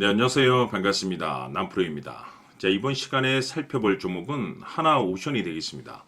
네, 안녕하세요. 반갑습니다. 남프로입니다. 자, 이번 시간에 살펴볼 종목은 하나오션이 되겠습니다.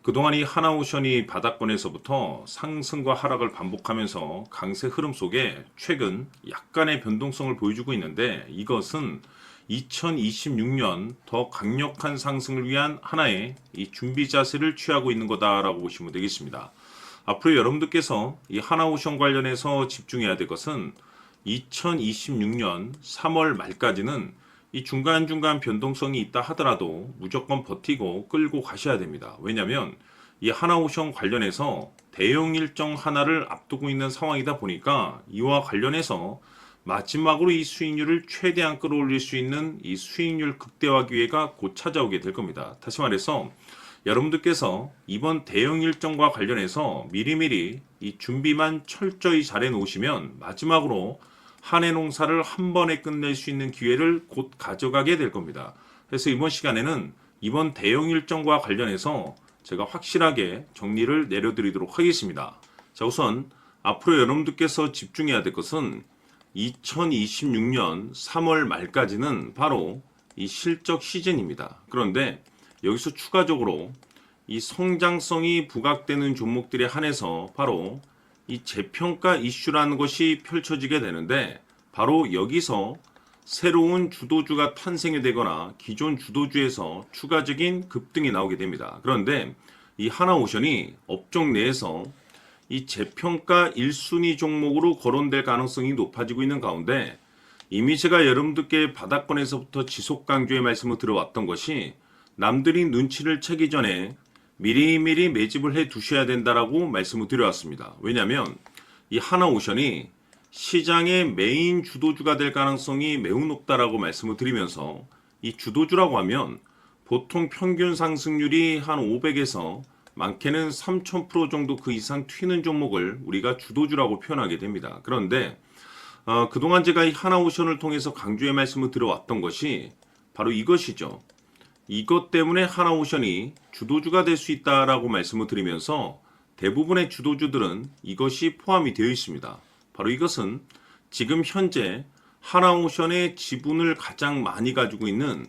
그동안 이 하나오션이 바닥권에서부터 상승과 하락을 반복하면서 강세 흐름 속에 최근 약간의 변동성을 보여주고 있는데, 이것은 2026년 더 강력한 상승을 위한 하나의 이 준비 자세를 취하고 있는 거다라고 보시면 되겠습니다. 앞으로 여러분들께서 이 하나오션 관련해서 집중해야 될 것은 2026년 3월 말까지는 이 중간중간 변동성이 있다 하더라도 무조건 버티고 끌고 가셔야 됩니다. 왜냐하면 이 하나오션 관련해서 대형 일정 하나를 앞두고 있는 상황이다 보니까 이와 관련해서 마지막으로 이 수익률을 최대한 끌어올릴 수 있는 이 수익률 극대화 기회가 곧 찾아오게 될 겁니다. 다시 말해서 여러분들께서 이번 대형 일정과 관련해서 미리미리 이 준비만 철저히 잘해 놓으시면 마지막으로 한 해 농사를 한 번에 끝낼 수 있는 기회를 곧 가져가게 될 겁니다. 그래서 이번 시간에는 이번 대형 일정과 관련해서 제가 확실하게 정리를 내려드리도록 하겠습니다. 자, 우선 앞으로 여러분들께서 집중해야 될 것은 2026년 3월 말까지는 바로 이 실적 시즌입니다. 그런데 여기서 추가적으로 이 성장성이 부각되는 종목들에 한해서 바로 이 재평가 이슈라는 것이 펼쳐지게 되는데, 바로 여기서 새로운 주도주가 탄생이 되거나 기존 주도주에서 추가적인 급등이 나오게 됩니다. 그런데 이 하나오션이 업종 내에서 이 재평가 1순위 종목으로 거론될 가능성이 높아지고 있는 가운데, 이미 제가 여러분들께 바닥권에서부터 지속 강조의 말씀을 들어왔던 것이 남들이 눈치를 채기 전에 미리미리 매집을 해 두셔야 된다라고 말씀을 드려왔습니다. 왜냐하면 이 하나오션이 시장의 메인 주도주가 될 가능성이 매우 높다라고 말씀을 드리면서, 이 주도주라고 하면 보통 평균 상승률이 한 500에서 많게는 3000% 정도 그 이상 튀는 종목을 우리가 주도주라고 표현하게 됩니다. 그런데 그동안 제가 이 하나오션을 통해서 강조의 말씀을 들어왔던 것이 바로 이것이죠. 이것 때문에 하나오션이 주도주가 될 수 있다라고 말씀을 드리면서 대부분의 주도주들은 이것이 포함이 되어 있습니다. 바로 이것은 지금 현재 하나오션의 지분을 가장 많이 가지고 있는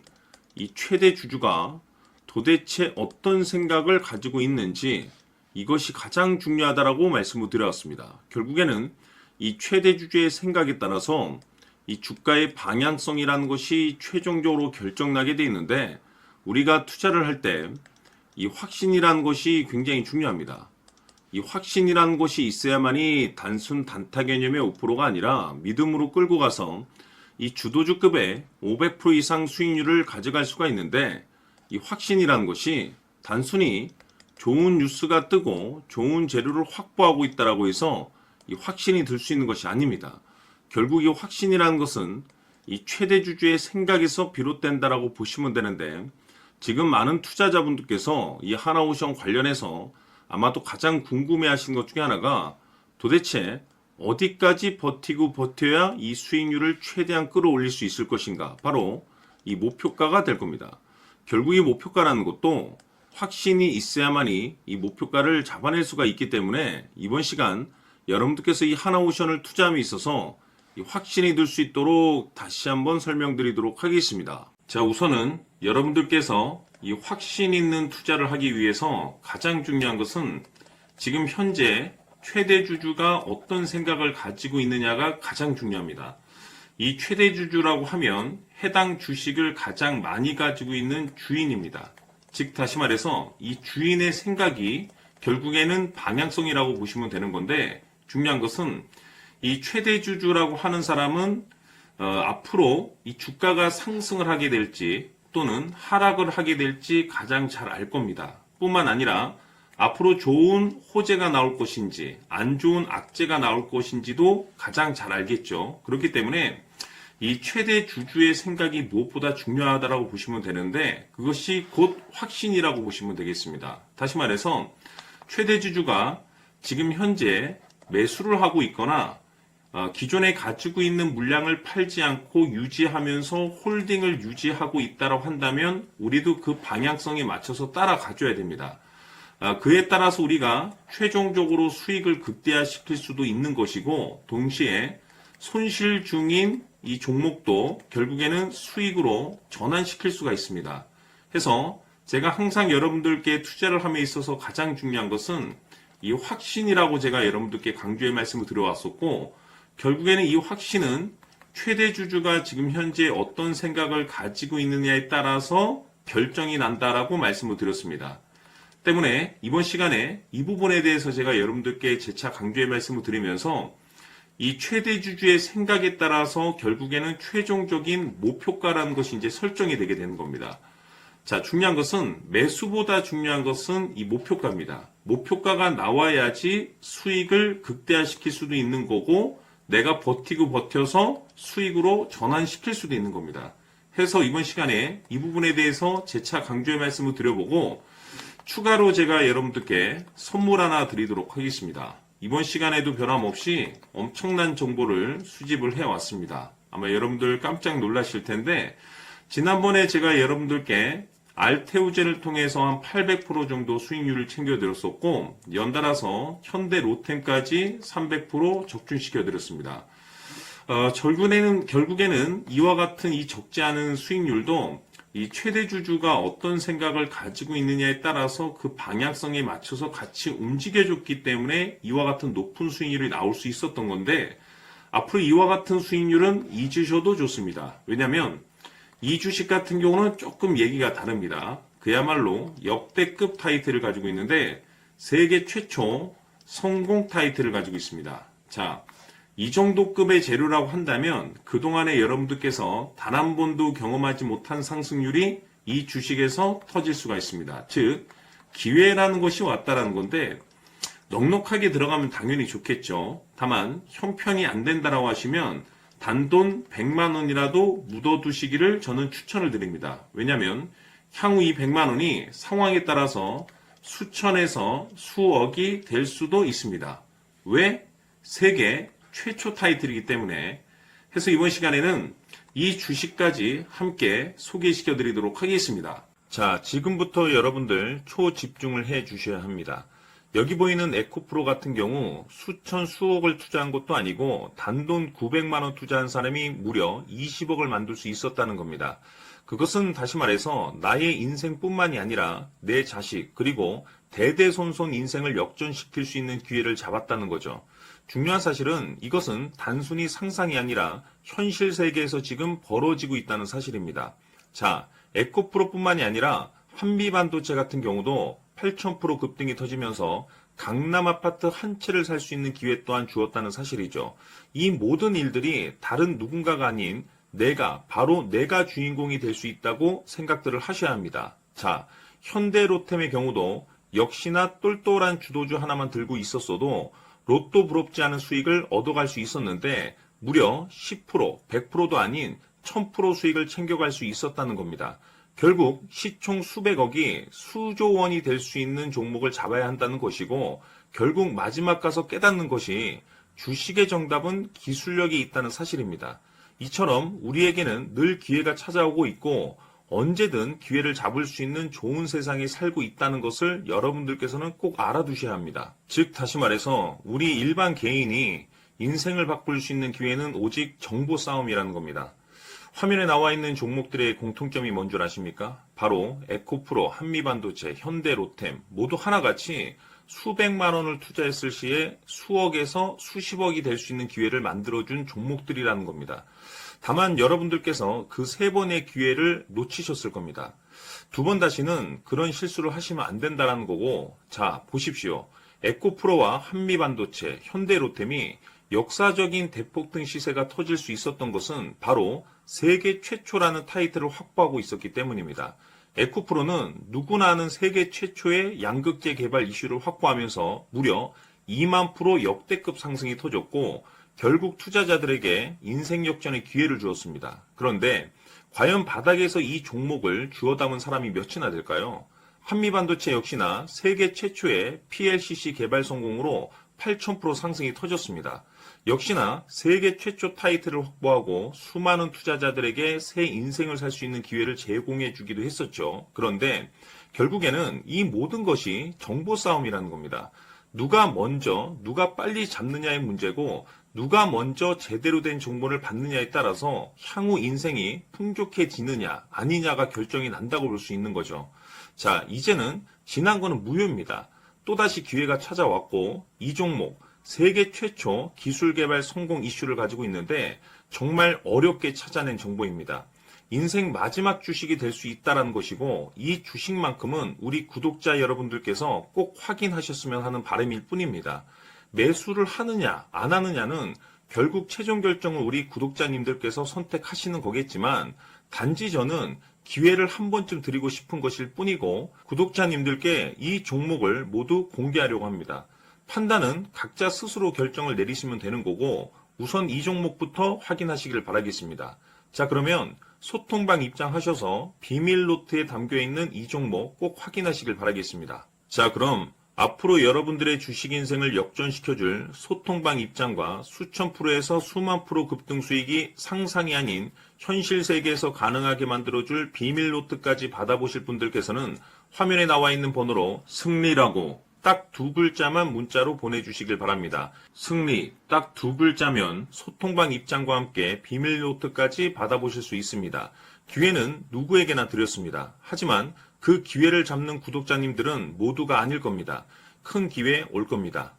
이 최대 주주가 도대체 어떤 생각을 가지고 있는지, 이것이 가장 중요하다라고 말씀을 드려왔습니다. 결국에는 이 최대 주주의 생각에 따라서 이 주가의 방향성이라는 것이 최종적으로 결정나게 되어 있는데, 우리가 투자를 할 때 이 확신이라는 것이 굉장히 중요합니다. 이 확신이라는 것이 있어야만이 단순 단타 개념의 5%가 아니라 믿음으로 끌고 가서 이 주도주급의 500% 이상 수익률을 가져갈 수가 있는데, 이 확신이라는 것이 단순히 좋은 뉴스가 뜨고 좋은 재료를 확보하고 있다라고 해서 이 확신이 들 수 있는 것이 아닙니다. 결국 이 확신이라는 것은 이 최대 주주의 생각에서 비롯된다라고 보시면 되는데, 지금 많은 투자자분들께서 이 하나오션 관련해서 아마도 가장 궁금해하시는 것 중에 하나가 도대체 어디까지 버티고 버텨야 이 수익률을 최대한 끌어올릴 수 있을 것인가, 바로 이 목표가가 될 겁니다. 결국 이 목표가라는 것도 확신이 있어야만이 이 목표가를 잡아낼 수가 있기 때문에 이번 시간 여러분들께서 이 하나오션을 투자함에 있어서 이 확신이 들 수 있도록 다시 한번 설명드리도록 하겠습니다. 자, 우선은 여러분들께서 이 확신 있는 투자를 하기 위해서 가장 중요한 것은 지금 현재 최대 주주가 어떤 생각을 가지고 있느냐가 가장 중요합니다. 이 최대 주주라고 하면 해당 주식을 가장 많이 가지고 있는 주인입니다. 즉 다시 말해서 이 주인의 생각이 결국에는 방향성이라고 보시면 되는 건데, 중요한 것은 이 최대 주주라고 하는 사람은 앞으로 이 주가가 상승을 하게 될지 또는 하락을 하게 될지 가장 잘 알 겁니다. 뿐만 아니라 앞으로 좋은 호재가 나올 것인지 안 좋은 악재가 나올 것인지도 가장 잘 알겠죠. 그렇기 때문에 이 최대 주주의 생각이 무엇보다 중요하다고 보시면 되는데, 그것이 곧 확신이라고 보시면 되겠습니다. 다시 말해서 최대 주주가 지금 현재 매수를 하고 있거나 기존에 가지고 있는 물량을 팔지 않고 유지하면서 홀딩을 유지하고 있다고 한다면 우리도 그 방향성에 맞춰서 따라가줘야 됩니다. 그에 따라서 우리가 최종적으로 수익을 극대화시킬 수도 있는 것이고, 동시에 손실 중인 이 종목도 결국에는 수익으로 전환시킬 수가 있습니다. 해서 제가 항상 여러분들께 투자를 함에 있어서 가장 중요한 것은 이 확신이라고 제가 여러분들께 강조의 말씀을 드려왔었고, 결국에는 이 확신은 최대 주주가 지금 현재 어떤 생각을 가지고 있느냐에 따라서 결정이 난다라고 말씀을 드렸습니다. 때문에 이번 시간에 이 부분에 대해서 제가 여러분들께 재차 강조의 말씀을 드리면서 이 최대 주주의 생각에 따라서 결국에는 최종적인 목표가라는 것이 이제 설정이 되게 되는 겁니다. 자, 중요한 것은 매수보다 중요한 것은 이 목표가입니다. 목표가가 나와야지 수익을 극대화시킬 수도 있는 거고 내가 버티고 버텨서 수익으로 전환시킬 수도 있는 겁니다. 해서 이번 시간에 이 부분에 대해서 재차 강조의 말씀을 드려보고 추가로 제가 여러분들께 선물 하나 드리도록 하겠습니다. 이번 시간에도 변함없이 엄청난 정보를 수집을 해왔습니다. 아마 여러분들 깜짝 놀라실 텐데 지난번에 제가 여러분들께 알테오젠을 통해서 한 800% 정도 수익률을 챙겨드렸었고 연달아서 현대 로템까지 300% 적중시켜드렸습니다. 결국에는 이와 같은 이 적지 않은 수익률도 이 최대 주주가 어떤 생각을 가지고 있느냐에 따라서 그 방향성에 맞춰서 같이 움직여줬기 때문에 이와 같은 높은 수익률이 나올 수 있었던 건데 앞으로 이와 같은 수익률은 잊으셔도 좋습니다. 왜냐하면 이 주식 같은 경우는 조금 얘기가 다릅니다. 그야말로 역대급 타이틀을 가지고 있는데 세계 최초 성공 타이틀을 가지고 있습니다. 자, 이 정도 급의 재료라고 한다면 그동안에 여러분들께서 단 한 번도 경험하지 못한 상승률이 이 주식에서 터질 수가 있습니다. 즉 기회라는 것이 왔다라는 건데 넉넉하게 들어가면 당연히 좋겠죠. 다만 형편이 안 된다라고 하시면 단돈 100만 원이라도 묻어두시기를 저는 추천을 드립니다. 왜냐하면 향후 이 100만 원이 상황에 따라서 수천에서 수억이 될 수도 있습니다. 왜? 세계 최초 타이틀이기 때문에. 해서 이번 시간에는 이 주식까지 함께 소개시켜 드리도록 하겠습니다. 자, 지금부터 여러분들 초집중을 해 주셔야 합니다. 여기 보이는 에코프로 같은 경우 수천 수억을 투자한 것도 아니고 단돈 900만 원 투자한 사람이 무려 20억을 만들 수 있었다는 겁니다. 그것은 다시 말해서 나의 인생뿐만이 아니라 내 자식 그리고 대대손손 인생을 역전시킬 수 있는 기회를 잡았다는 거죠. 중요한 사실은 이것은 단순히 상상이 아니라 현실 세계에서 지금 벌어지고 있다는 사실입니다. 자, 에코프로뿐만이 아니라 한미반도체 같은 경우도 8,000% 급등이 터지면서 강남 아파트 한 채를 살 수 있는 기회 또한 주었다는 사실이죠. 이 모든 일들이 다른 누군가가 아닌 바로 내가 주인공이 될 수 있다고 생각들을 하셔야 합니다. 자, 현대로템의 경우도 역시나 똘똘한 주도주 하나만 들고 있었어도 로또 부럽지 않은 수익을 얻어갈 수 있었는데 무려 10%, 100%도 아닌 1000% 수익을 챙겨갈 수 있었다는 겁니다. 결국 시총 수백억이 수조 원이 될 수 있는 종목을 잡아야 한다는 것이고 결국 마지막 가서 깨닫는 것이 주식의 정답은 기술력이 있다는 사실입니다. 이처럼 우리에게는 늘 기회가 찾아오고 있고 언제든 기회를 잡을 수 있는 좋은 세상에 살고 있다는 것을 여러분들께서는 꼭 알아두셔야 합니다. 즉 다시 말해서 우리 일반 개인이 인생을 바꿀 수 있는 기회는 오직 정보 싸움이라는 겁니다. 화면에 나와 있는 종목들의 공통점이 뭔 줄 아십니까? 바로 에코프로, 한미반도체, 현대로템 모두 하나같이 수백만 원을 투자했을 시에 수억에서 수십억이 될 수 있는 기회를 만들어준 종목들이라는 겁니다. 다만 여러분들께서 그 세 번의 기회를 놓치셨을 겁니다. 두 번 다시는 그런 실수를 하시면 안 된다는 거고, 자 보십시오. 에코프로와 한미반도체, 현대로템이 역사적인 대폭등 시세가 터질 수 있었던 것은 바로 세계 최초라는 타이틀을 확보하고 있었기 때문입니다. 에코프로는 누구나 아는 세계 최초의 양극재 개발 이슈를 확보하면서 무려 2만 프로 역대급 상승이 터졌고 결국 투자자들에게 인생 역전의 기회를 주었습니다. 그런데 과연 바닥에서 이 종목을 주워 담은 사람이 몇이나 될까요? 한미반도체 역시나 세계 최초의 PLCC 개발 성공으로 8,000% 상승이 터졌습니다. 역시나 세계 최초 타이틀을 확보하고 수많은 투자자들에게 새 인생을 살 수 있는 기회를 제공해 주기도 했었죠. 그런데 결국에는 이 모든 것이 정보 싸움이라는 겁니다. 누가 먼저, 누가 빨리 잡느냐의 문제고 누가 먼저 제대로 된 정보를 받느냐에 따라서 향후 인생이 풍족해지느냐 아니냐가 결정이 난다고 볼 수 있는 거죠. 자, 이제는 지난 거는 무효입니다. 또다시 기회가 찾아왔고 이 종목 세계 최초 기술 개발 성공 이슈를 가지고 있는데 정말 어렵게 찾아낸 정보입니다. 인생 마지막 주식이 될 수 있다는 것이고 이 주식만큼은 우리 구독자 여러분들께서 꼭 확인하셨으면 하는 바람일 뿐입니다. 매수를 하느냐 안 하느냐는 결국 최종 결정을 우리 구독자님들께서 선택하시는 거겠지만 단지 저는 기회를 한 번쯤 드리고 싶은 것일 뿐이고 구독자님들께 이 종목을 모두 공개하려고 합니다. 판단은 각자 스스로 결정을 내리시면 되는 거고 우선 이 종목부터 확인하시길 바라겠습니다. 자, 그러면 소통방 입장하셔서 비밀 노트에 담겨 있는 이 종목 꼭 확인하시길 바라겠습니다. 자, 그럼 앞으로 여러분들의 주식 인생을 역전시켜줄 소통방 입장과 수천 프로에서 수만 프로 급등 수익이 상상이 아닌 현실 세계에서 가능하게 만들어줄 비밀 노트까지 받아보실 분들께서는 화면에 나와 있는 번호로 승리라고 딱 2글자만 문자로 보내주시길 바랍니다. 승리 딱 2글자면 소통방 입장과 함께 비밀 노트까지 받아보실 수 있습니다. 기회는 누구에게나 드렸습니다. 하지만 그 기회를 잡는 구독자님들은 모두가 아닐 겁니다. 큰 기회 올 겁니다.